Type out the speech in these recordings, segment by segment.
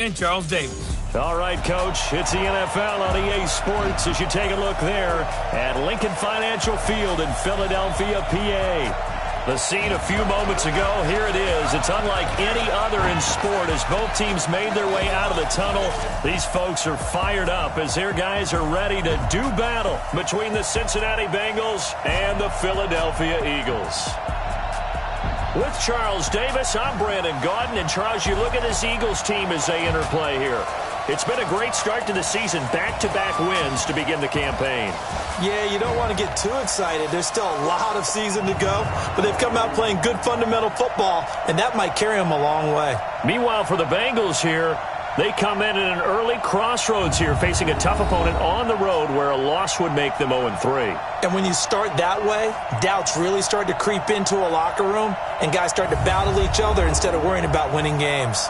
And Charles Davis. All right, Coach, it's the NFL on EA Sports as you take a look there at Lincoln Financial Field in Philadelphia, PA. The scene a few moments ago, here it is. It's unlike any other in sport as both teams made their way out of the tunnel. These folks are fired up as their guys are ready to do battle between the Cincinnati Bengals and the Philadelphia Eagles. With Charles Davis, I'm Brandon Gaudin. And, Charles, you look at this Eagles team as they interplay here. It's been a great start to the season, back-to-back wins to begin the campaign. Yeah, you don't want to get too excited. There's still a lot of season to go, but they've come out playing good fundamental football, and that might carry them a long way. Meanwhile, for the Bengals here, they come in at an early crossroads here, facing a tough opponent on the road where a loss would make them 0-3. And when you start that way, doubts really start to creep into a locker room, and guys start to battle each other instead of worrying about winning games.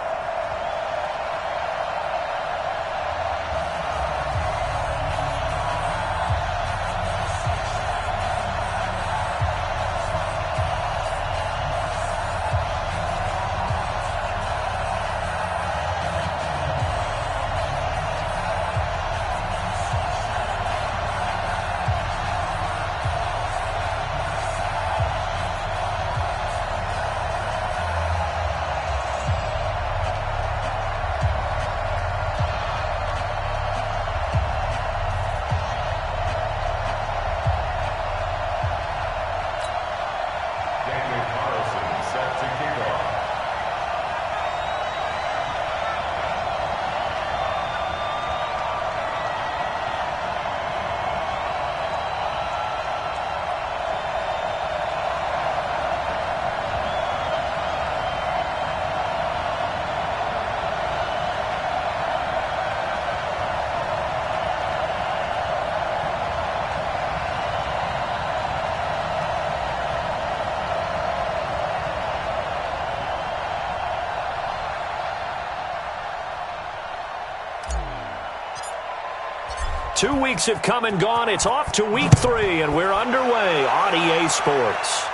Two weeks have come and gone. It's off to week 3, and we're underway on EA Sports.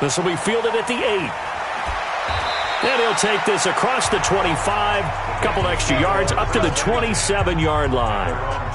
This will be fielded at the 8. And he'll take this across the 25, a couple extra yards, up to the 27-yard line.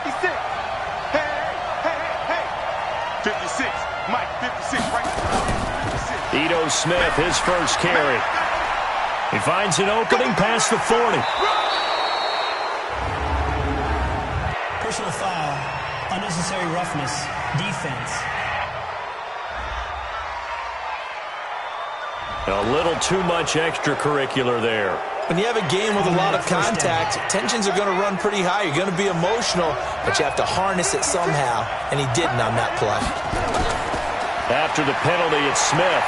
56. Hey. 56. Mike, 56, right? 56. Ito Smith, his first carry. He finds an opening past the 40. Personal foul, unnecessary roughness, defense. A little too much extracurricular there. When you have a game with a lot of contact, tensions are going to run pretty high. You're going to be emotional, but you have to harness it somehow, and he didn't on that play. After the penalty, it's Smith.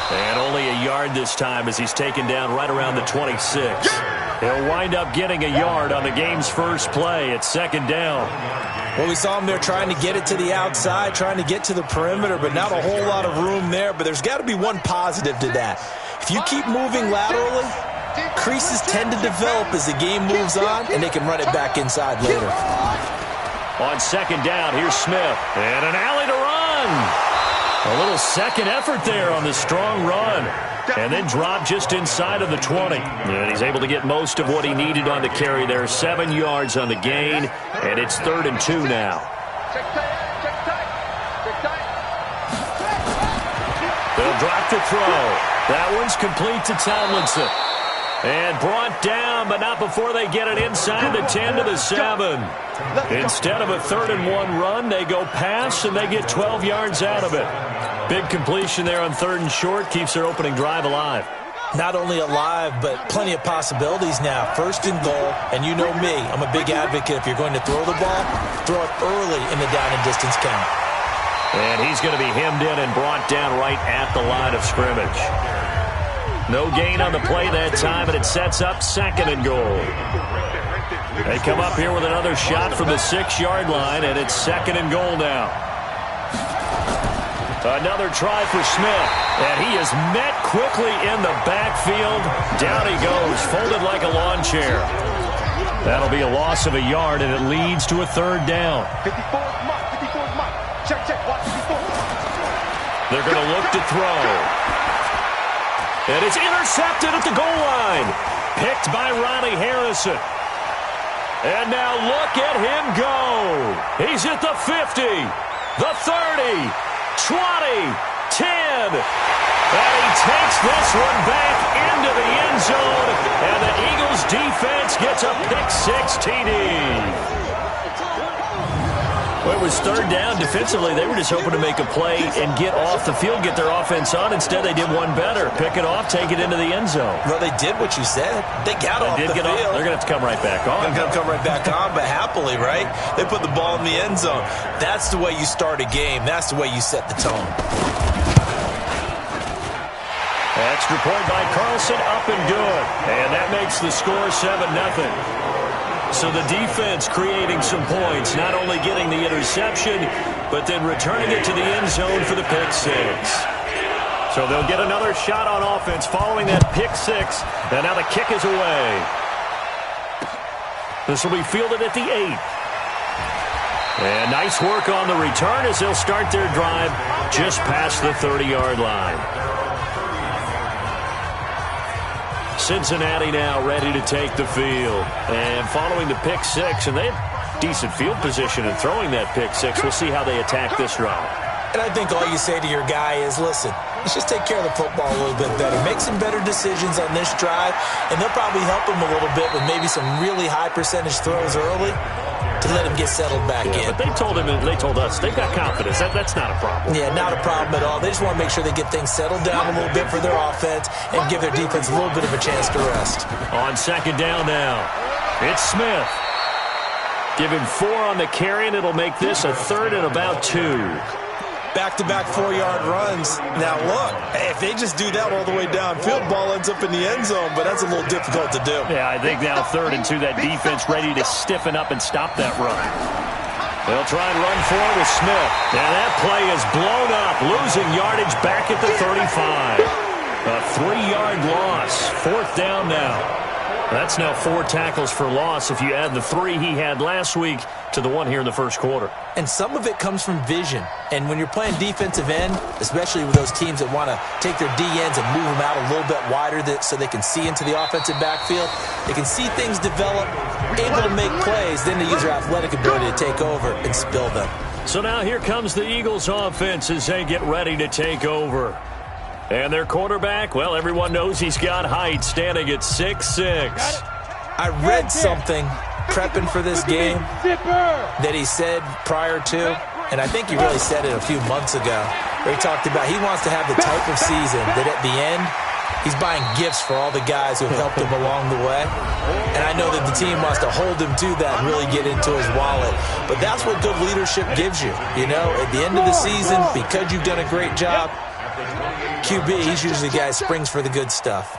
And only a yard this time as he's taken down right around the 26. He'll wind up getting a yard on the game's first play. It's second down. Well, we saw him there trying to get it to the outside, trying to get to the perimeter, but not a whole lot of room there. But there's got to be one positive to that. If you keep moving laterally, creases tend to develop as the game moves on, and they can run it back inside later. On second down, here's Smith. And an alley to run. A little second effort there on the strong run. And then drop just inside of the 20. And he's able to get most of what he needed on the carry there. 7 yards on the gain. And it's 3rd and 2 now. They'll drop the throw. That one's complete to Tomlinson. And brought down, but not before they get it inside the 10 to the 7. Instead of a 3rd and 1 run, they go pass, and they get 12 yards out of it. Big completion there on 3rd and short, keeps their opening drive alive. Not only alive, but plenty of possibilities now. 1st and goal, and you know me, I'm a big advocate. If you're going to throw the ball, throw it early in the down and distance count. And he's going to be hemmed in and brought down right at the line of scrimmage. No gain on the play that time, and it sets up 2nd and goal. They come up here with another shot from the 6-yard line, and it's 2nd and goal now. Another try for Smith, and he is met quickly in the backfield. Down he goes, folded like a lawn chair. That'll be a loss of a yard, and it leads to a 3rd down. 54's Mike. Check, watch 54. They're going to look to throw. And it's intercepted at the goal line. Picked by Ronnie Harrison. And now look at him go. He's at the 50, the 30, 20, 10. And he takes this one back into the end zone. And the Eagles defense gets a pick-6 TD. Well, it was 3rd down. Defensively, they were just hoping to make a play and get off the field, get their offense on. Instead, they did one better. Pick it off, take it into the end zone. Well, they did what you said. They got off the field. They're going to have to come right back on. They're going to come right back on, but happily, right? They put the ball in the end zone. That's the way you start a game. That's the way you set the tone. Extra point by Carlson, up and good. And that makes the score 7-0. So the defense creating some points, not only getting the interception, but then returning it to the end zone for the pick-6. So they'll get another shot on offense following that pick-6, and now the kick is away. This will be fielded at the 8. And nice work on the return as they'll start their drive just past the 30-yard line. Cincinnati now ready to take the field. And following the pick-6, and they have decent field position in throwing that pick-6. We'll see how they attack this drive. And I think all you say to your guy is, listen, let's just take care of the football a little bit better. Make some better decisions on this drive, and they'll probably help him a little bit with maybe some really high-percentage throws early to let him get settled back in. But they told us they've got confidence. That's not a problem. Yeah, not a problem at all. They just want to make sure they get things settled down a little bit for their offense and give their defense a little bit of a chance to rest. On second down now, it's Smith. Give him 4 on the carry, and it'll make this a 3rd and about 2. Back-to-back 4-yard runs. Now, look, if they just do that all the way downfield, ball ends up in the end zone, but that's a little difficult to do. Yeah, I think now 3rd and 2, that defense ready to stiffen up and stop that run. They'll try and run forward with Smith. And that play is blown up, losing yardage back at the 35. A 3-yard loss, 4th down now. That's now 4 tackles for loss if you add the 3 he had last week to the 1 here in the first quarter. And some of it comes from vision. And when you're playing defensive end, especially with those teams that want to take their D-ends and move them out a little bit wider so they can see into the offensive backfield, they can see things develop able to make plays, then they use their athletic ability to take over and spill them. So now here comes the Eagles offense as they get ready to take over. And their quarterback, well, everyone knows he's got height, standing at 6'6". I read something prepping for this game that he said prior to, and I think he really said it a few months ago, where he talked about he wants to have the type of season that at the end, he's buying gifts for all the guys who have helped him along the way. And I know that the team wants to hold him to that and really get into his wallet. But that's what good leadership gives you. You know, at the end of the season, because you've done a great job, QB, he's usually the guy who springs for the good stuff.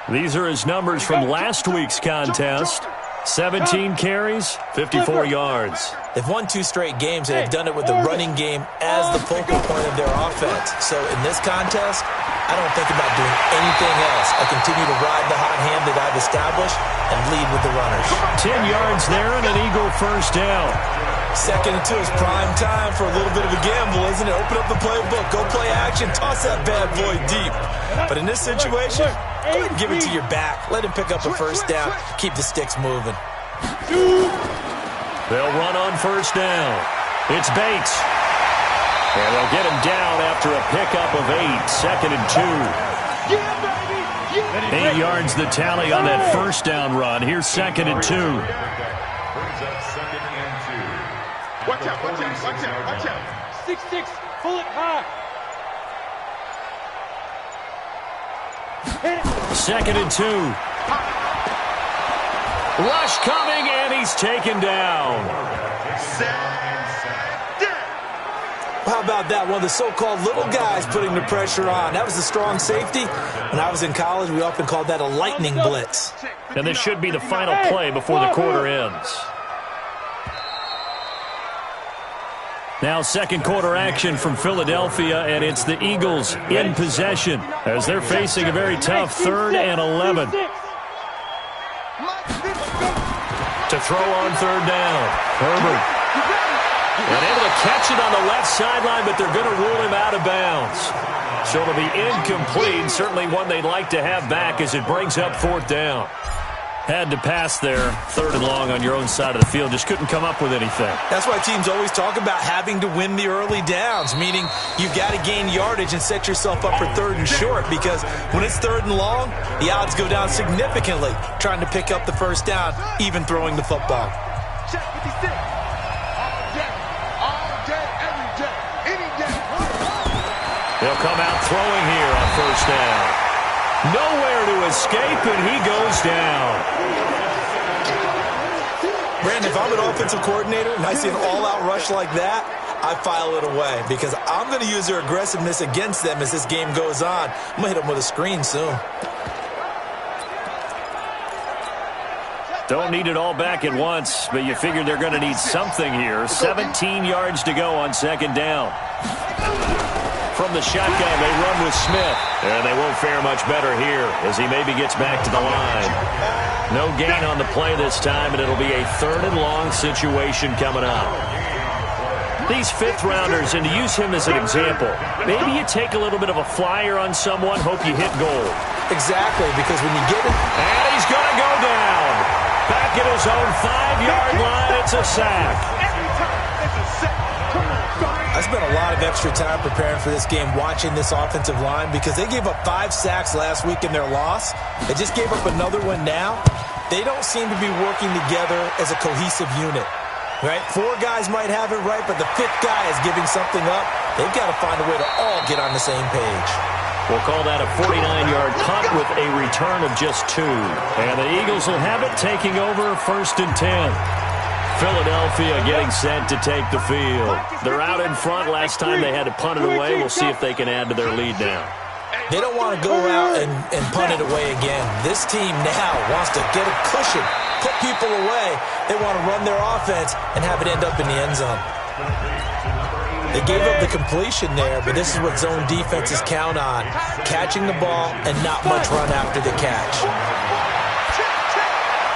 These are his numbers from last week's contest. 17 carries, 54 yards. They've won 2 straight games, and they've done it with the running game as the focal point of their offense. So in this contest, I don't think about doing anything else. I continue to ride the hot hand that I've established and lead with the runners. 10 yards there and an Eagle first down. 2nd and 2 is prime time for a little bit of a gamble, isn't it? Open up the playbook, go play action, toss that bad boy deep. But in this situation, go ahead and give it to your back. Let him pick up a first down. Keep the sticks moving. They'll run on first down. It's Bates. And they'll get him down after a pickup of 8. 2nd and 2. 8 yards the tally on that first down run. Here's 2nd and 2. Watch out, watch out, watch out, watch out. 6-6, pull it high. 2nd and 2. Rush coming, and he's taken down. How about that? One of the so-called little guys putting the pressure on. That was the strong safety. When I was in college, we often called that a lightning blitz. And this should be the final play before the quarter ends. Now second quarter action from Philadelphia, and it's the Eagles in possession as they're facing a very tough 3rd and 11. To throw on 3rd down, Herbert. And able to catch it on the left sideline, but they're going to rule him out of bounds. So it'll be incomplete, certainly one they'd like to have back as it brings up 4th down. Had to pass there, 3rd and long on your own side of the field. Just couldn't come up with anything. That's why teams always talk about having to win the early downs, meaning you've got to gain yardage and set yourself up for 3rd and short, because when it's 3rd and long, the odds go down significantly trying to pick up the first down, even throwing the football. Check 56. All day, every day, any day. They'll come out throwing here on first down. Nowhere to escape, and he goes down. Brandon, if I'm an offensive coordinator and I see an all-out rush like that, I file it away because I'm going to use their aggressiveness against them as this game goes on. I'm going to hit them with a screen soon. Don't need it all back at once, but you figure they're going to need something here. 17 yards to go on 2nd down. From the shotgun, they run with Smith. And they won't fare much better here as he maybe gets back to the line. No gain on the play this time, and it'll be a 3rd and long situation coming up. These 5th-rounders, and to use him as an example, maybe you take a little bit of a flyer on someone, hope you hit goal. Exactly, because when you get it... And he's going to go down. Back at his own 5-yard line, it's a sack. Every time it's a sack. Come on, son. I spent a lot of extra time preparing for this game watching this offensive line because they gave up 5 sacks last week in their loss. They just gave up another one now. They don't seem to be working together as a cohesive unit. Right? 4 guys might have it right, but the 5th guy is giving something up. They've got to find a way to all get on the same page. We'll call that a 49-yard punt with a return of just 2. And the Eagles will have it, taking over 1st and 10. Philadelphia getting set to take the field. They're out in front. Last time they had to punt it away. We'll see if they can add to their lead now. They don't want to go out and punt it away again. This team now wants to get a cushion, put people away. They want to run their offense and have it end up in the end zone. They gave up the completion there, but this is what zone defenses count on, catching the ball and not much run after the catch.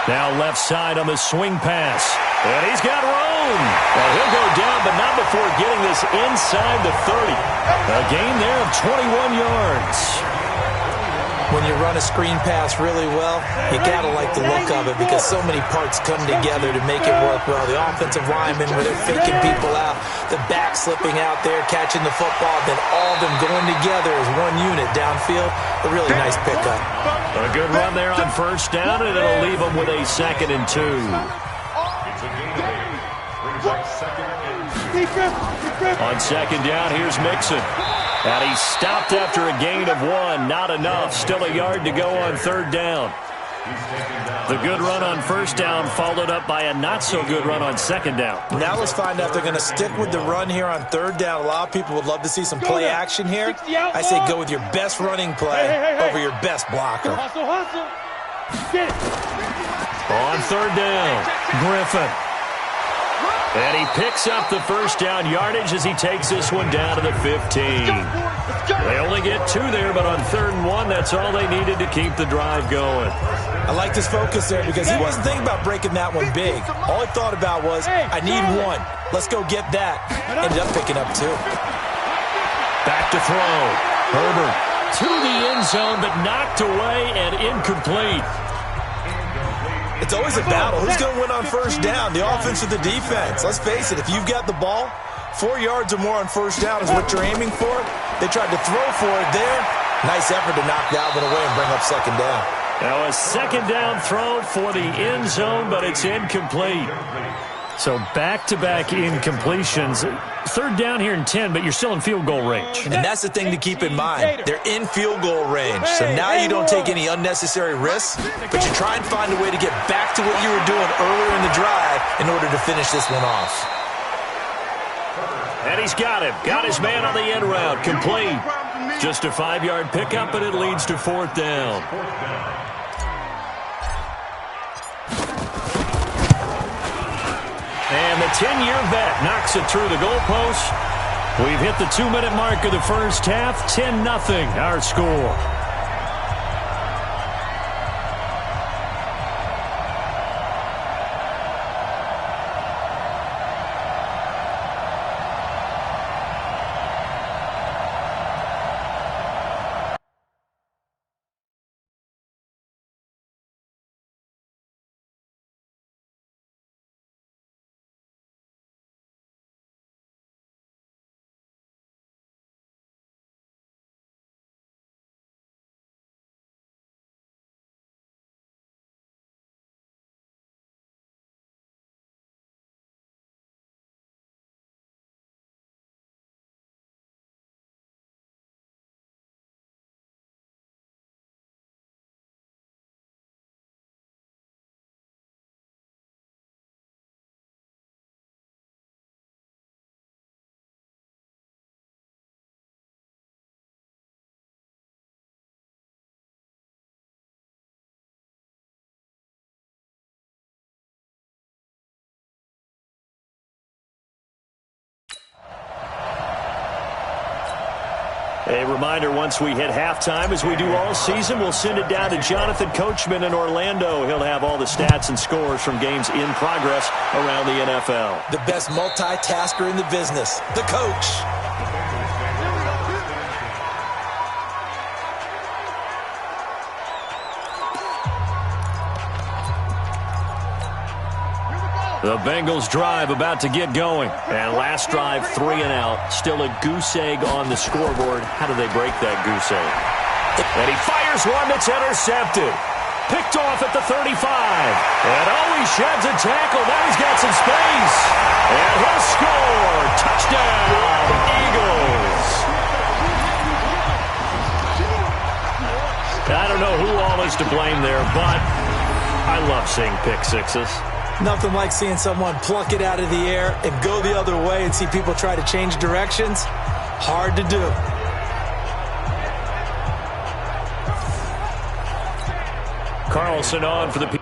Now left side on the swing pass. And he's got room. Well, he'll go down, but not before getting this inside the 30. A gain there of 21 yards. When you run a screen pass really well, you got to like the look of it because so many parts come together to make it work well. The offensive linemen, where they're faking people out, the back slipping out there, catching the football, then all of them going together as one unit downfield. A really nice pickup. A good run there on first down, and it'll leave them with a 2nd and 2. On 2nd down, here's Mixon. And he stopped after a gain of 1. Not enough. Still a yard to go on 3rd down. The good run on 1st down followed up by a not-so-good run on 2nd down. Now let's find out if they're going to stick with the run here on 3rd down. A lot of people would love to see some play action here. I say go with your best running play over your best blocker. Hustle. Get it. On 3rd down, Griffin. And he picks up the first down yardage as he takes this one down to the 15. They only get 2 there, but on 3rd and 1, that's all they needed to keep the drive going. I like his focus there because he wasn't thinking about breaking that one big. All he thought about was, I need 1. Let's go get that. Ended up picking up 2. Back to throw. Herbert to the end zone, but knocked away and incomplete. It's always a battle. Who's going to win on 1st down, the offense or the defense? Let's face it, if you've got the ball, 4 yards or more on 1st down is what you're aiming for. They tried to throw for it there. Nice effort to knock that one away and bring up 2nd down. Now a 2nd down throw for the end zone, but it's incomplete. So back-to-back incompletions. 3rd down here in 10, but you're still in field goal range. And that's the thing to keep in mind. They're in field goal range. So now you don't take any unnecessary risks, but you try and find a way to get back to what you were doing earlier in the drive in order to finish this one off. And he's got him. Got his man on the end route. Complete. Just a 5-yard pickup, but it leads to 4th down. And the 10-year vet knocks it through the goalpost. We've hit the 2-minute mark of the first half. 10-0 our score. A reminder, once we hit halftime, as we do all season, we'll send it down to Jonathan Coachman in Orlando. He'll have all the stats and scores from games in progress around the NFL. The best multitasker in the business, the coach. The Bengals drive about to get going. And last drive, 3 and out. Still a goose egg on the scoreboard. How do they break that goose egg? And he fires one that's intercepted. Picked off at the 35. And he sheds a tackle. Now he's got some space. And he'll score. Touchdown, Eagles. I don't know who all is to blame there, but I love seeing pick sixes. Nothing like seeing someone pluck it out of the air and go the other way and see people try to change directions. Hard to do. Carlson on for the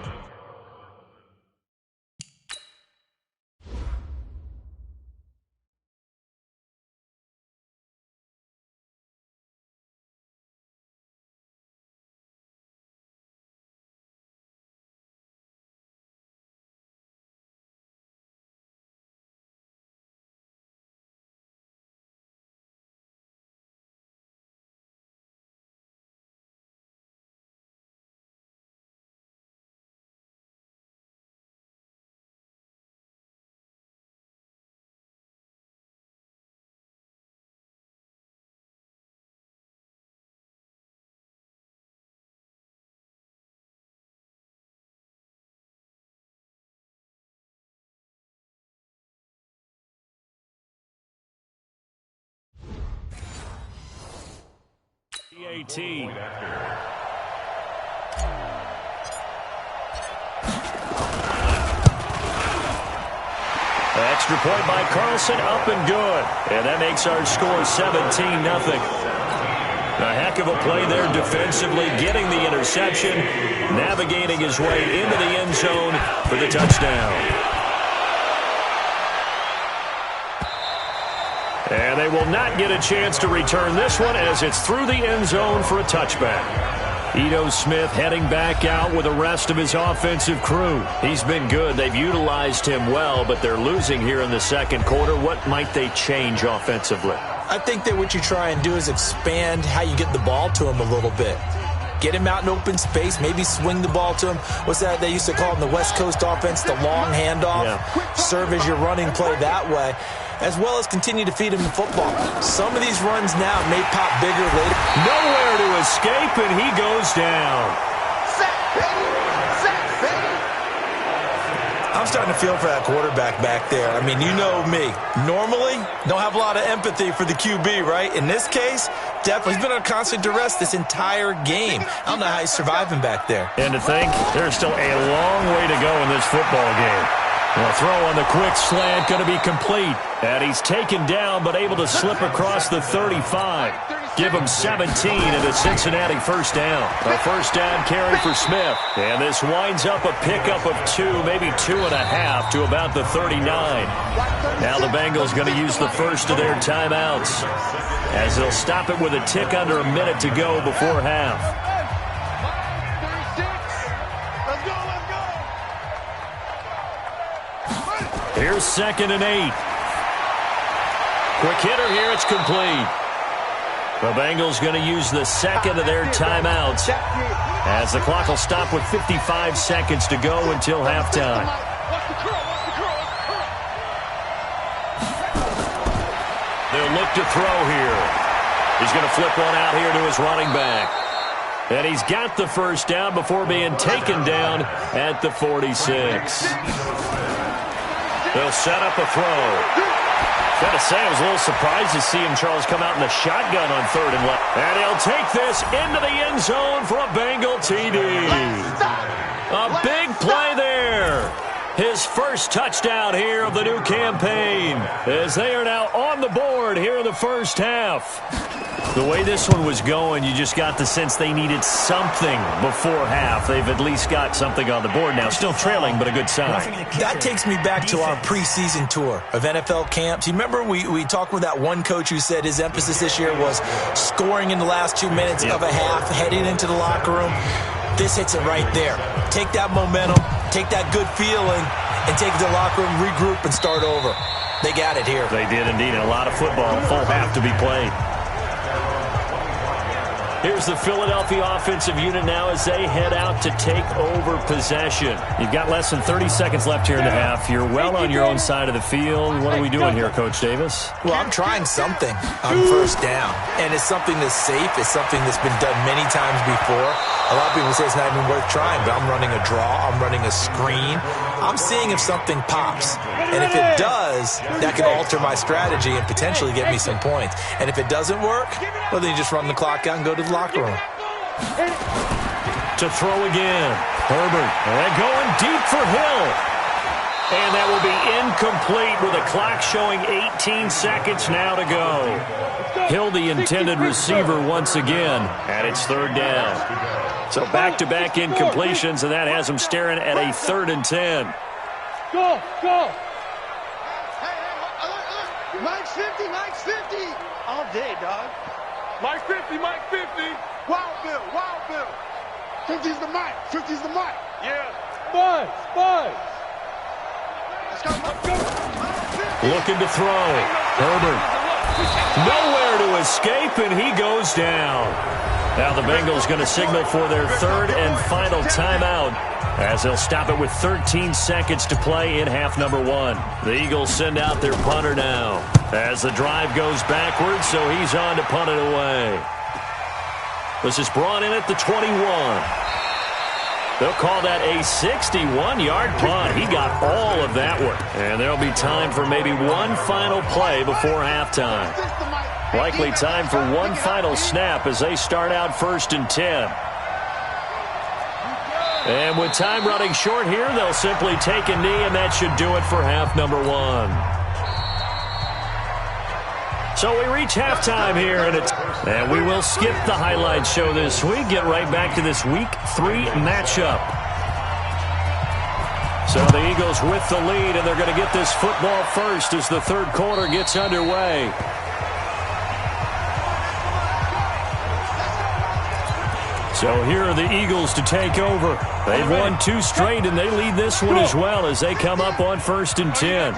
Extra point by Carlson, up and good. And that makes our score 17-0. A heck of a play there defensively, getting the interception, navigating his way into the end zone for the touchdown. And they will not get a chance to return this one as it's through the end zone for a touchback. Ito Smith heading back out with the rest of his offensive crew. He's been good. They've utilized him well, but they're losing here in the second quarter. What might they change offensively? I think that what you try and do is expand how you get the ball to him a little bit. Get him out in open space, maybe swing the ball to him. What's that they used to call in the West Coast offense, the long handoff? Yeah. Serve as your running play that way, as well as continue to feed him the football. Some of these runs now may pop bigger later. Nowhere to escape, and he goes down. Sack, baby! Sack, baby! I'm starting to feel for that quarterback back there. I mean, you know me. Normally, don't have a lot of empathy for the QB, right? In this case, definitely. He's been on constant duress this entire game. I don't know how he's surviving back there. And to think, there's still a long way to go in this football game. The throw on the quick slant going to be complete. And he's taken down but able to slip across the 35. Give him 17 and a Cincinnati first down. A first down carry for Smith. And this winds up a pickup of 2, maybe 2.5 to about the 39. Now the Bengals going to use the first of their timeouts as they'll stop it with a tick under a minute to go before half. Here's 2nd and 8. Quick hitter here, it's complete. The Bengals going to use the second of their timeouts as the clock will stop with 55 seconds to go until halftime. They'll look to throw here. He's going to flip one out here to his running back. And he's got the first down before being taken down at the 46. They'll set up a throw. Got to say, I was a little surprised to see him, Charles, come out in the shotgun on 3rd and left. And he'll take this into the end zone for a Bengal TD. A big play there. His first touchdown here of the new campaign as they are now on the board here in the first half. The way this one was going, you just got the sense they needed something before half. They've at least got something on the board now. Still trailing, but a good sign. That takes me back to our preseason tour of NFL camps. You remember we talked with that one coach who said his emphasis this year was scoring in the last 2 minutes of a half, heading into the locker room. This hits it right there. Take that momentum, take that good feeling, and take it to the locker room, regroup, and start over. They got it here. They did indeed, and a lot of football, full half to be played. Here's the Philadelphia offensive unit now as they head out to take over possession. You've got less than 30 seconds left here in the half. You're well on your own side of the field. What are we doing here, Coach Davis? Well, I'm trying something on first down, and it's something that's safe. It's something that's been done many times before. A lot of people say it's not even worth trying, but I'm running a draw. I'm running a screen. I'm seeing if something pops. And if it does, that can alter my strategy and potentially get me some points. And if it doesn't work, well, then you just run the clock out and go to the locker room. To throw again. Herbert. And going deep for Hill. And that will be incomplete with a clock showing 18 seconds now to go. Hill, the intended receiver once again, and it's 3rd down. So back-to-back incompletions, and that has him staring at a 3rd and 10. Go, go. Mike's 50, Mike's 50. All day, dog. Mike 50, Mike 50. Wild Bill, Wild Bill. 50's the Mike, 50's the Mike. Yeah. Buzz, buzz. Let's go, let's go. Looking to throw. Herbert. Nowhere to escape, and he goes down. Now the Bengals going to signal for their 3rd and final timeout as they'll stop it with 13 seconds to play in half number 1. The Eagles send out their punter now as the drive goes backwards, so he's on to punt it away. This is brought in at the 21. They'll call that a 61-yard punt. He got all of that one. And there'll be time for maybe one final play before halftime. Likely time for one final snap as they start out 1st and 10. And with time running short here, they'll simply take a knee, and that should do it for half number 1. So we reach halftime here, and we will skip the highlight show this week. Get right back to this Week 3 matchup. So the Eagles with the lead, and they're going to get this football first as the third quarter gets underway. So here are the Eagles to take over. They've won 2 straight, and they lead this one as well as they come up on 1st and 10.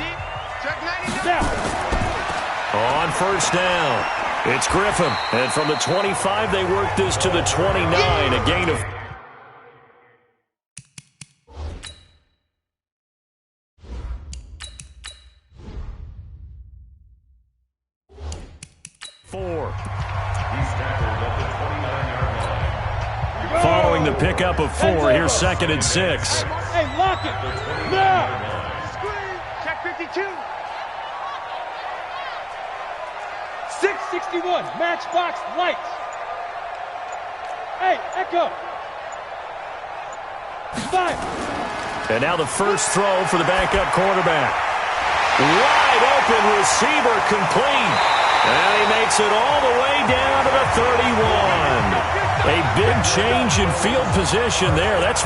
On 1st down, it's Griffin. And from the 25, they work this to the 29, a gain of 4. Following the pickup of 4, here's 2nd and 6. Hey, lock it. Now. Screen. Check 52. 661. Matchbox lights. Hey, Echo. 5. And now the first throw for the backup quarterback. Wide open receiver complete. And he makes it all the way down to the 31. A big change in field position there. That's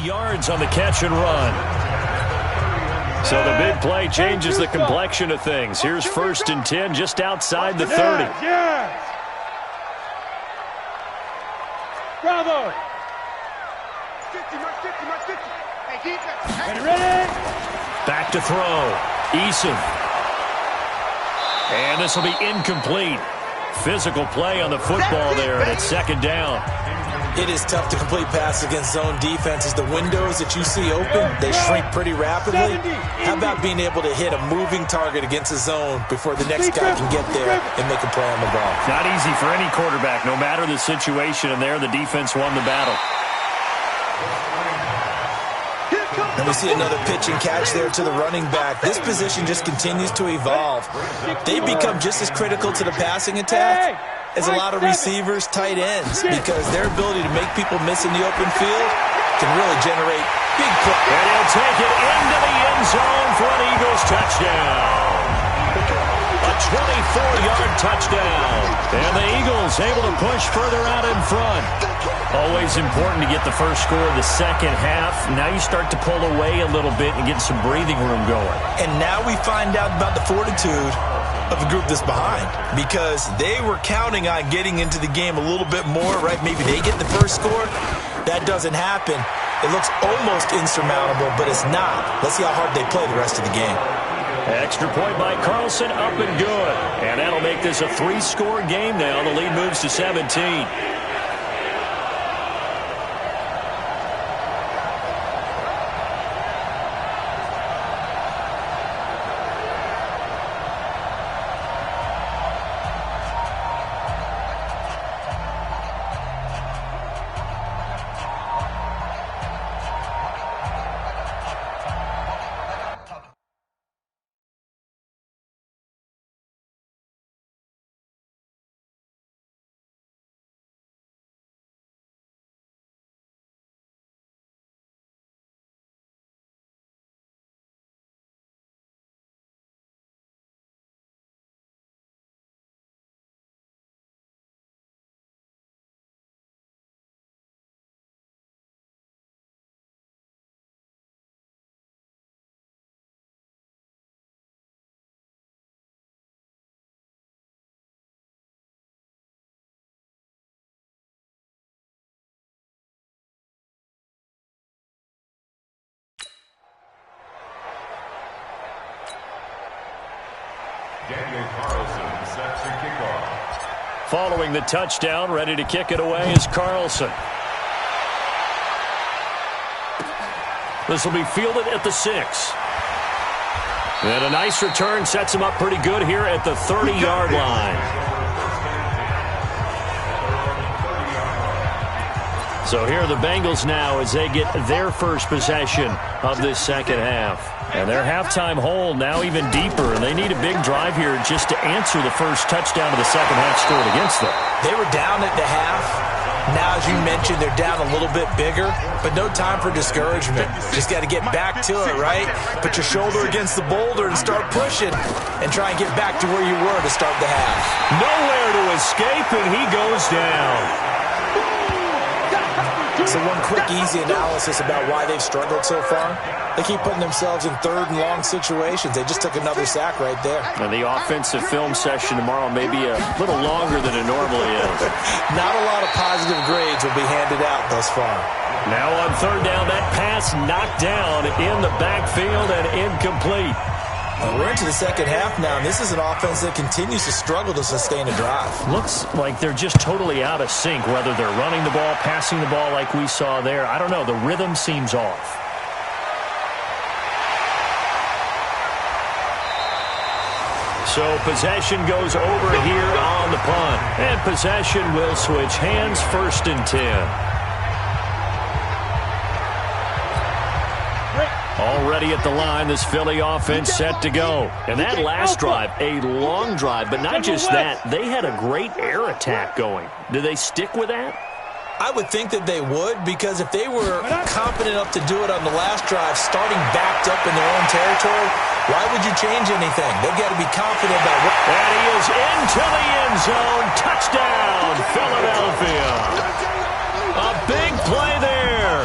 yards on the catch and run. So the big play changes the complexion of things. Here's 1st and 10 just outside the 30. Yes. Bravo. 50, mark 50, mark 50. Hey, defense. Ready? Back to throw. Eason. And this will be incomplete. Physical play on the football there, and it's 2nd down. It is tough to complete passes against zone defenses. The windows that you see open, they shrink pretty rapidly. How about being able to hit a moving target against a zone before the next guy can get there and make a play on the ball? Not easy for any quarterback, no matter the situation, and there the defense won the battle. And we see another pitch and catch there to the running back. This position just continues to evolve. They become just as critical to the passing attack as a lot of receivers, tight ends, because their ability to make people miss in the open field can really generate big plays. And he'll take it into the end zone for an Eagles touchdown. A 24-yard touchdown. And the Eagles able to push further out in front. Always important to get the first score of the second half. Now you start to pull away a little bit and get some breathing room going. And now we find out about the fortitude of the group that's behind, because they were counting on getting into the game a little bit more, right? Maybe they get the first score. That doesn't happen. It looks almost insurmountable, but it's not. Let's see how hard they play the rest of the game. Extra point by Carlson, up and good. And that'll make this a 3-score game now. The lead moves to 17. Daniel Carlson sets the kickoff. Following the touchdown, ready to kick it away is Carlson. This will be fielded at the 6. And a nice return sets him up pretty good here at the 30-yard line. So here are the Bengals now as they get their first possession of this second half. And their halftime hole now even deeper, and they need a big drive here just to answer the first touchdown of the second half scored against them. They were down at the half. Now, as you mentioned, they're down a little bit bigger, but no time for discouragement. Just got to get back to it, right? Put your shoulder against the boulder and start pushing and try and get back to where you were to start the half. Nowhere to escape, and he goes down. So one quick, easy analysis about why they've struggled so far. They keep putting themselves in third and long situations. They just took another sack right there. And the offensive film session tomorrow may be a little longer than it normally is. Not a lot of positive grades will be handed out thus far. Now on third down, that pass knocked down in the backfield and incomplete. We're into the second half now, and this is an offense that continues to struggle to sustain a drive. Looks like they're just totally out of sync, whether they're running the ball, passing the ball like we saw there. I don't know. The rhythm seems off. So possession goes over here on the punt. And possession will switch hands, 1st and 10. Already at the line, this Philly offense set to go. And that last drive, a long drive, but not just that. They had a great air attack going. Do they stick with that? I would think that they would, because if they were confident enough to do it on the last drive, starting backed up in their own territory, why would you change anything? They've got to be confident about what... And he is into the end zone. Touchdown, Philadelphia. A big play there.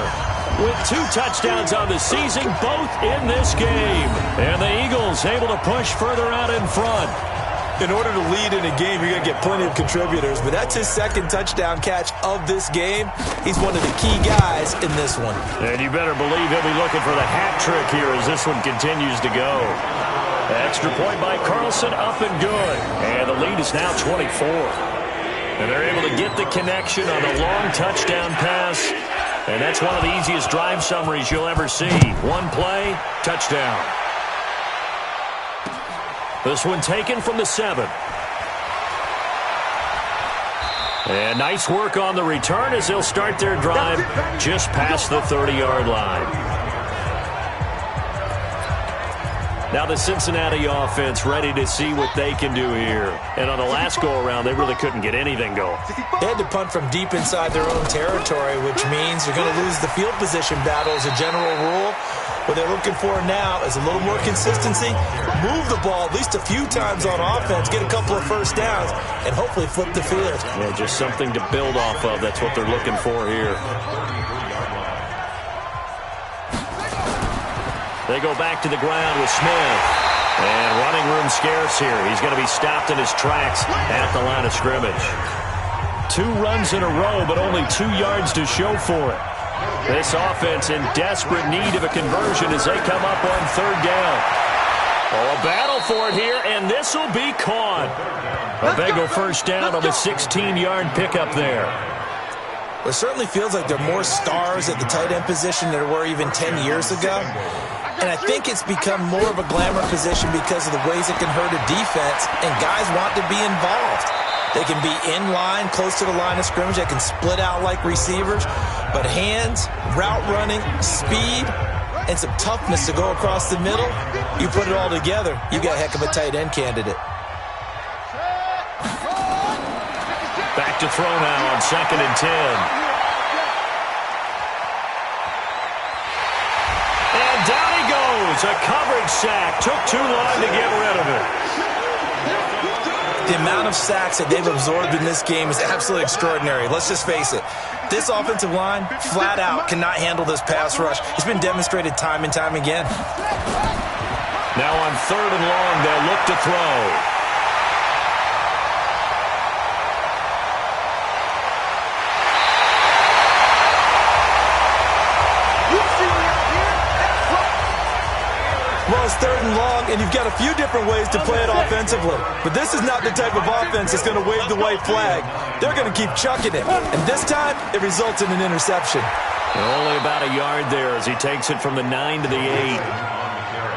With 2 touchdowns on the season, both in this game. And the Eagles able to push further out in front. In order to lead in a game, you're going to get plenty of contributors, but that's his second touchdown catch of this game. He's one of the key guys in this one. And you better believe he'll be looking for the hat trick here as this one continues to go. Extra point by Carlson, up and good. And the lead is now 24. And they're able to get the connection on a long touchdown pass. And that's one of the easiest drive summaries you'll ever see. One play, touchdown. This one taken from the 7. And nice work on the return as they'll start their drive just past the 30-yard line. Now the Cincinnati offense ready to see what they can do here. And on the last go-around, they really couldn't get anything going. They had to punt from deep inside their own territory, which means they're going to lose the field position battle as a general rule. What they're looking for now is a little more consistency, move the ball at least a few times on offense, get a couple of first downs, and hopefully flip the field. Yeah, just something to build off of. That's what they're looking for here. They go back to the ground with Smith. And running room scarce here. He's going to be stopped in his tracks at the line of scrimmage. 2 runs in a row, but only 2 yards to show for it. This offense in desperate need of a conversion as they come up on third down. Oh, a battle for it here, and this will be caught. A Bengal first down on the 16-yard pickup there. It certainly feels like there are more stars at the tight end position than there were even 10 years ago. And I think it's become more of a glamour position because of the ways it can hurt a defense, and guys want to be involved. They can be in line, close to the line of scrimmage. They can split out like receivers. But hands, route running, speed, and some toughness to go across the middle, you put it all together, you got a heck of a tight end candidate. Back to throw now on 2nd and 10. And down he goes. A coverage sack. Took too long to get rid of it. The amount of sacks that they've absorbed in this game is absolutely extraordinary. Let's just face it. This offensive line, flat out, cannot handle this pass rush. It's been demonstrated time and time again. Now on 3rd and long, they'll look to throw. Well, it's 3rd and long, and you've got a few different ways to play it offensively. But this is not the type of offense that's going to wave the white flag. They're going to keep chucking it. And this time, it results in an interception. Only about a yard there as he takes it from the 9 to the 8.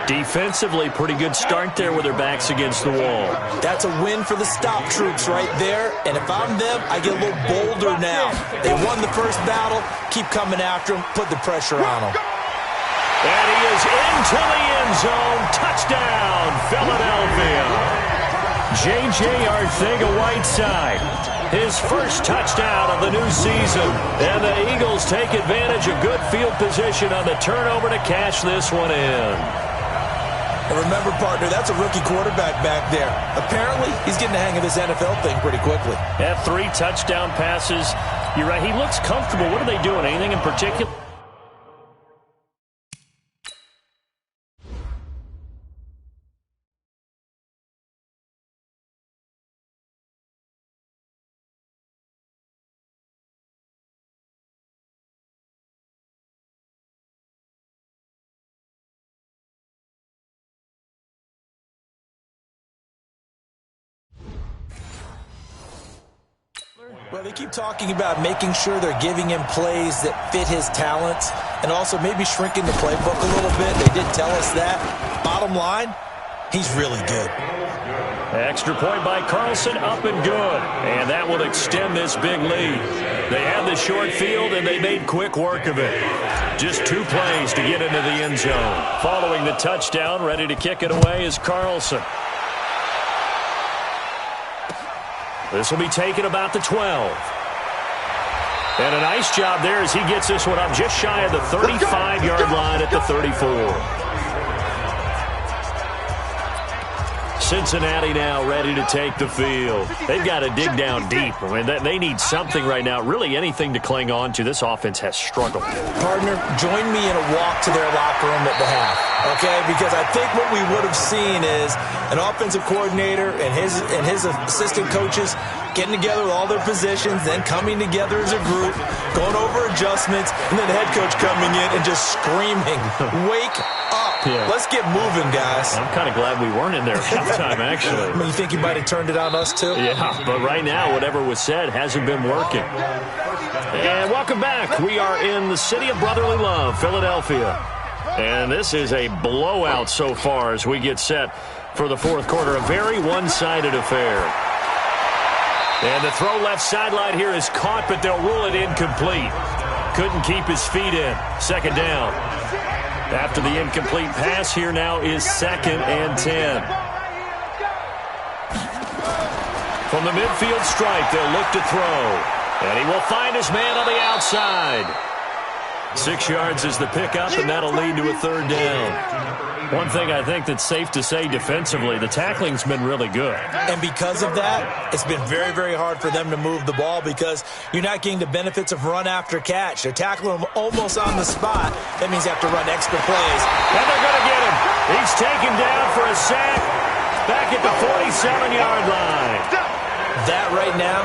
Defensively, pretty good start there with their backs against the wall. That's a win for the stop troops right there. And if I'm them, I get a little bolder now. They won the first battle. Keep coming after them. Put the pressure on them. And he is into the end zone. Touchdown, Philadelphia. J.J. Arcega-Whiteside. His first touchdown of the new season. And the Eagles take advantage of good field position on the turnover to cash this one in. And remember, partner, that's a rookie quarterback back there. Apparently, he's getting the hang of this NFL thing pretty quickly. Yeah, 3 touchdown passes. You're right, he looks comfortable. What are they doing? Anything in particular? Well, they keep talking about making sure they're giving him plays that fit his talents and also maybe shrinking the playbook a little bit. They did tell us that. Bottom line, he's really good. Extra point by Carlson, up and good. And that will extend this big lead. They had the short field, and they made quick work of it. Just 2 plays to get into the end zone. Following the touchdown, ready to kick it away is Carlson. This will be taken about the 12. And a nice job there as he gets this one up just shy of the 35-yard line at the 34. Cincinnati now ready to take the field. They've got to dig down deep. I mean, they need something right now, really anything to cling on to. This offense has struggled. Partner, join me in a walk to their locker room at the half, okay? Because I think what we would have seen is an offensive coordinator and his assistant coaches getting together with all their positions, then coming together as a group, going over adjustments, and then the head coach coming in and just screaming, "Wake up. Yeah. Let's get moving, guys." I'm kind of glad we weren't in there at halftime, actually. I mean, you think you might have turned it on us, too? Yeah, but right now, whatever was said hasn't been working. And welcome back. We are in the city of brotherly love, Philadelphia. And this is a blowout so far as we get set for the fourth quarter. A very one-sided affair. And the throw left sideline here is caught, but they'll rule it incomplete. Couldn't keep his feet in. Second down. After the incomplete pass, here now is 2nd and 10. From the midfield stripe, they'll look to throw. And he will find his man on the outside. 6 yards is the pickup, and that'll lead to a 3rd down. One thing I think that's safe to say defensively, the tackling's been really good. And because of that, it's been very, very hard for them to move the ball because you're not getting the benefits of run after catch. They're tackling him almost on the spot. That means they have to run extra plays. And they're going to get him. He's taken down for a sack back at the 47-yard line. That right now,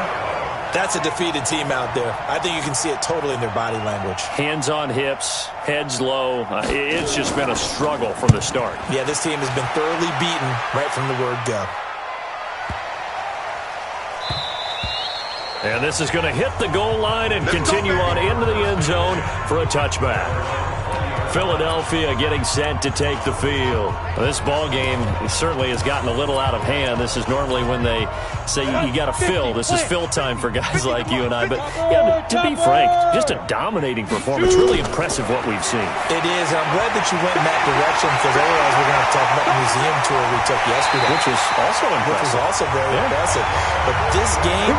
that's a defeated team out there. I think you can see it totally in their body language. Hands on hips, heads low. It's just been a struggle from the start. Yeah, this team has been thoroughly beaten right from the word go. And this is going to hit the goal line and continue on into the end zone for a touchback. Philadelphia getting set to take the field. This ball game certainly has gotten a little out of hand. This is normally when they say you got to fill. This is fill time for guys like you and I. But yeah, to be frank, just a dominating performance. Really impressive what we've seen. It is. I'm glad that you went in that direction because otherwise we're going to have to talk about the museum tour we took yesterday. Which was also impressive. Which was also very impressive. But this game,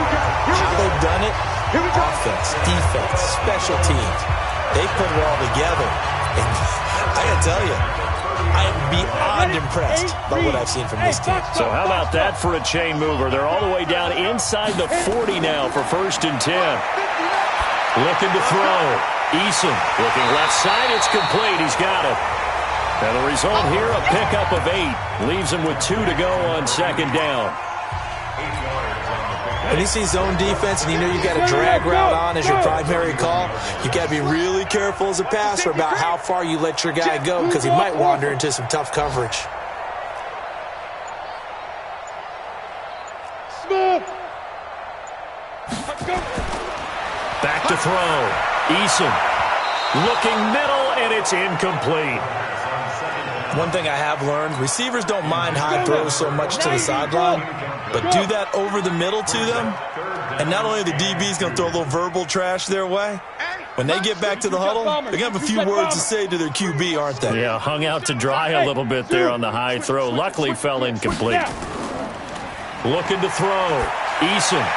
how they've done it, offense, defense, special teams, they put it all together. And I got to tell you, I am beyond impressed by what I've seen from this team. So how about that for a chain mover? They're all the way down inside the 40 now for 1st and 10. Looking to throw. Eason looking left side. It's complete. He's got it. And the result here, a pickup of 8. Leaves him with 2 to go on 2nd down. When you see zone defense and you know you got a drag route on as your primary call, you got to be really careful as a passer about how far you let your guy go because he might wander into some tough coverage. Back to throw. Eason looking middle, and it's incomplete. One thing I have learned, receivers don't mind high throws so much to the sideline, but do that over the middle to them, and not only are the DBs going to throw a little verbal trash their way, when they get back to the huddle, they're going to have a few words to say to their QB, aren't they? Yeah, hung out to dry a little bit there on the high throw. Luckily fell incomplete. Looking to throw. Eason.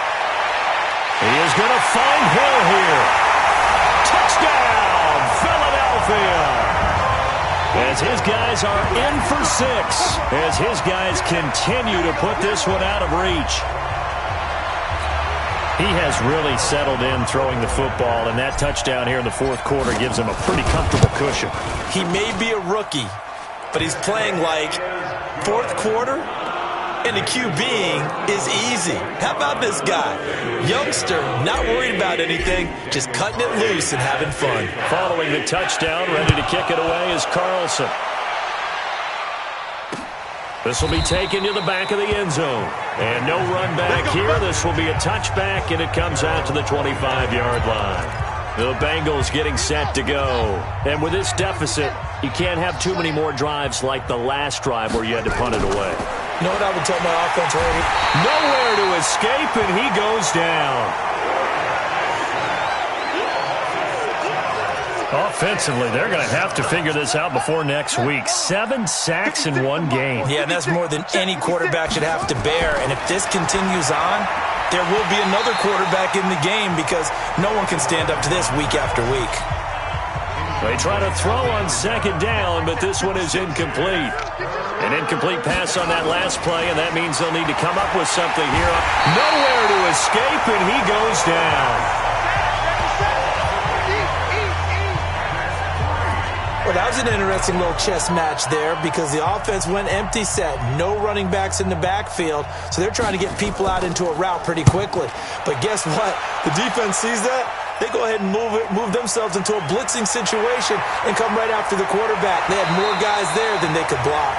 He is going to find Hill here. Touchdown, Philadelphia. As his guys are in for 6. As his guys continue to put this one out of reach. He has really settled in throwing the football, and that touchdown here in the fourth quarter gives him a pretty comfortable cushion. He may be a rookie, but he's playing like fourth quarter, and the QBing is easy. How about this guy? Youngster, not worried about anything, just cutting it loose and having fun. Following the touchdown, ready to kick it away is Carlson. This will be taken to the back of the end zone. And no run back here. This will be a touchback, and it comes out to the 25-yard line. The Bengals getting set to go. And with this deficit, you can't have too many more drives like the last drive where you had to punt it away. You know what I would tell my offense right here? Nowhere to escape, and he goes down. Offensively, they're going to have to figure this out before next week. 7 sacks in one game. Yeah, and that's more than any quarterback should have to bear. And if this continues on, there will be another quarterback in the game because no one can stand up to this week after week. They try to throw on second down, but this one is incomplete. An incomplete pass on that last play, and that means they'll need to come up with something here. Nowhere to escape, and he goes down. Well, that was an interesting little chess match there because the offense went empty set. No running backs in the backfield, so they're trying to get people out into a route pretty quickly. But guess what? The defense sees that. They go ahead and move themselves into a blitzing situation and come right after the quarterback. They had more guys there than they could block.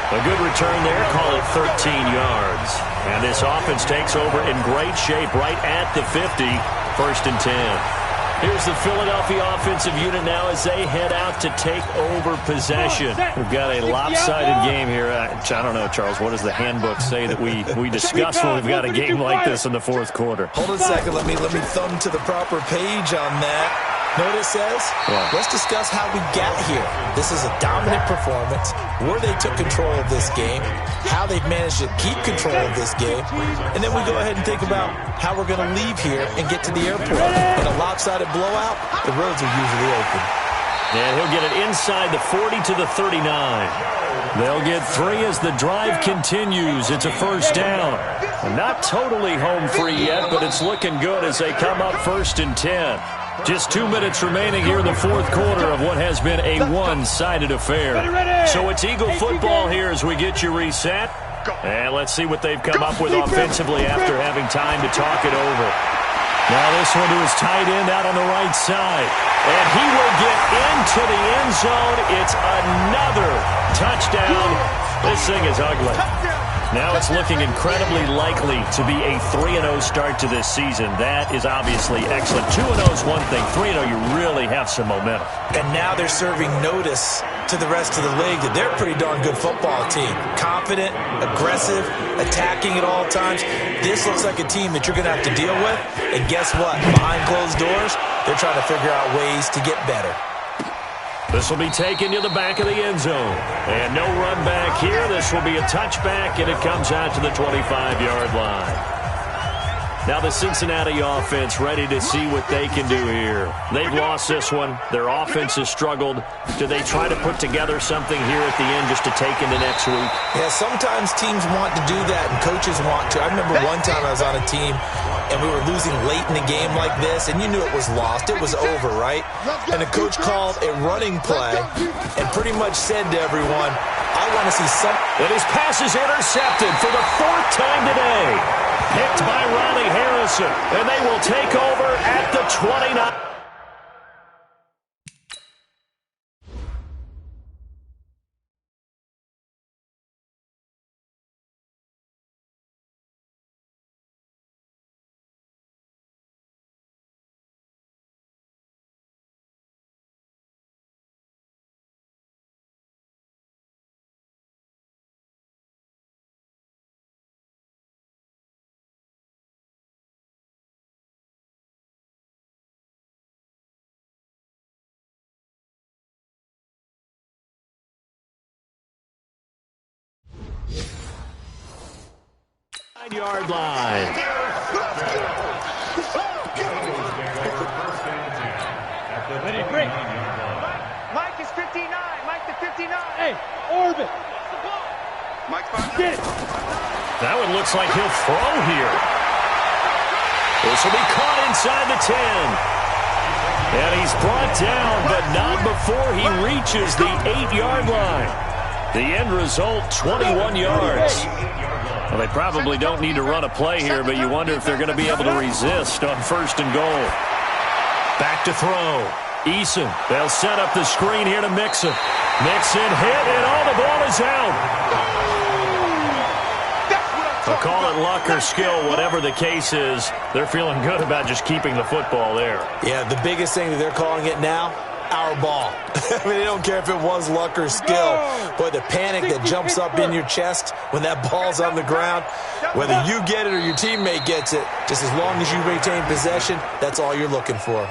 A good return there, call it 13 yards. And this offense takes over in great shape right at the 50, 1st and 10. Here's the Philadelphia offensive unit now as they head out to take over possession. We've got a lopsided game here. I don't know, Charles, what does the handbook say that we discuss when we've got a game like this in the fourth quarter? Hold on a second. Let me thumb to the proper page on that. Know what it says? Yeah. Let's discuss how we got here. This is a dominant performance, where they took control of this game, how they've managed to keep control of this game, and then we go ahead and think about how we're going to leave here and get to the airport. In a lopsided blowout, the roads are usually open. And he'll get it inside the 40 to the 39. They'll get 3 as the drive continues. It's a first down. Not totally home free yet, but it's looking good as they come up 1st and 10. Just 2 minutes remaining here in the fourth quarter of what has been a one-sided affair. So it's Eagle football here as we get you reset. And let's see what they've come up with offensively after having time to talk it over. Now this one to his tight end out on the right side. And he will get into the end zone. It's another touchdown. This thing is ugly. Now it's looking incredibly likely to be a 3-0 start to this season. That is obviously excellent. 2-0 is one thing. 3-0, you really have some momentum. And now they're serving notice to the rest of the league that they're a pretty darn good football team. Confident, aggressive, attacking at all times. This looks like a team that you're going to have to deal with. And guess what? Behind closed doors, they're trying to figure out ways to get better. This will be taken to the back of the end zone. And no run back here. This will be a touchback, and it comes out to the 25-yard line. Now the Cincinnati offense ready to see what they can do here. They've lost this one. Their offense has struggled. Do they try to put together something here at the end just to take into next week? Yeah, sometimes teams want to do that, and coaches want to. I remember one time I was on a team, and we were losing late in a game like this, and you knew it was lost. It was over, right? And the coach called a running play and pretty much said to everyone, I still want to see some. And his pass is intercepted for the 4th time today. Picked by Ronnie Harrison. And they will take over at the 29. Yard line. Ready, break. Mike is 59. Mike to 59. Hey, orbit. Get it. That one looks like he'll throw here. This will be caught inside the 10. And he's brought down, but not before he reaches the 8-yard line. The end result, 21 yards. Well, they probably don't need to run a play here, but you wonder if they're going to be able to resist on 1st and goal. Back to throw. Eason. They'll set up the screen here to Mixon. Mixon hit, and all the ball is out. They'll call it luck or skill, whatever the case is. They're feeling good about just keeping the football there. Yeah, the biggest thing that they're calling it now, our ball. I mean, they don't care if it was luck or skill. Boy, the panic that jumps up in your chest when that ball's on the ground, whether you get it or your teammate gets it, just as long as you retain possession, that's all you're looking for.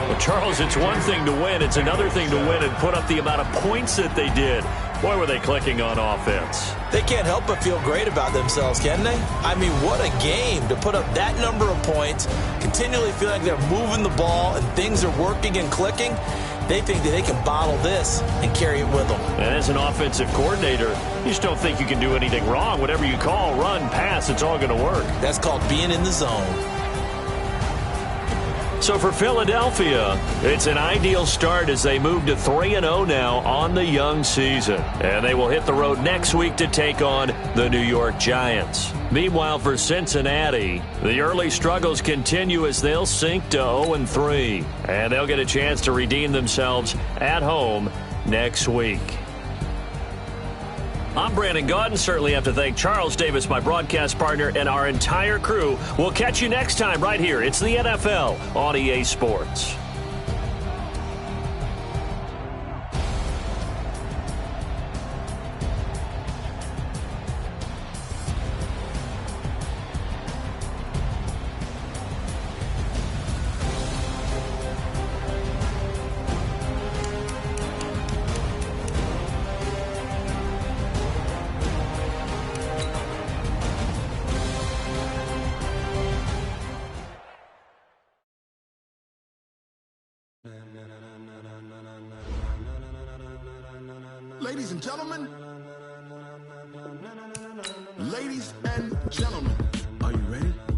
Well, Charles, it's one thing to win. It's another thing to win and put up the amount of points that they did. Boy, were they clicking on offense. They can't help but feel great about themselves, can they? I mean, what a game to put up that number of points, continually feel like they're moving the ball and things are working and clicking. They think that they can bottle this and carry it with them. And as an offensive coordinator, you just don't think you can do anything wrong. Whatever you call, run, pass, it's all going to work. That's called being in the zone. So for Philadelphia, it's an ideal start as they move to 3-0 now on the young season. And they will hit the road next week to take on the New York Giants. Meanwhile, for Cincinnati, the early struggles continue as they'll sink to 0-3. And they'll get a chance to redeem themselves at home next week. I'm Brandon Gaudin. Certainly have to thank Charles Davis, my broadcast partner, and our entire crew. We'll catch you next time right here. It's the NFL on EA Sports. Ladies and gentlemen, are you ready?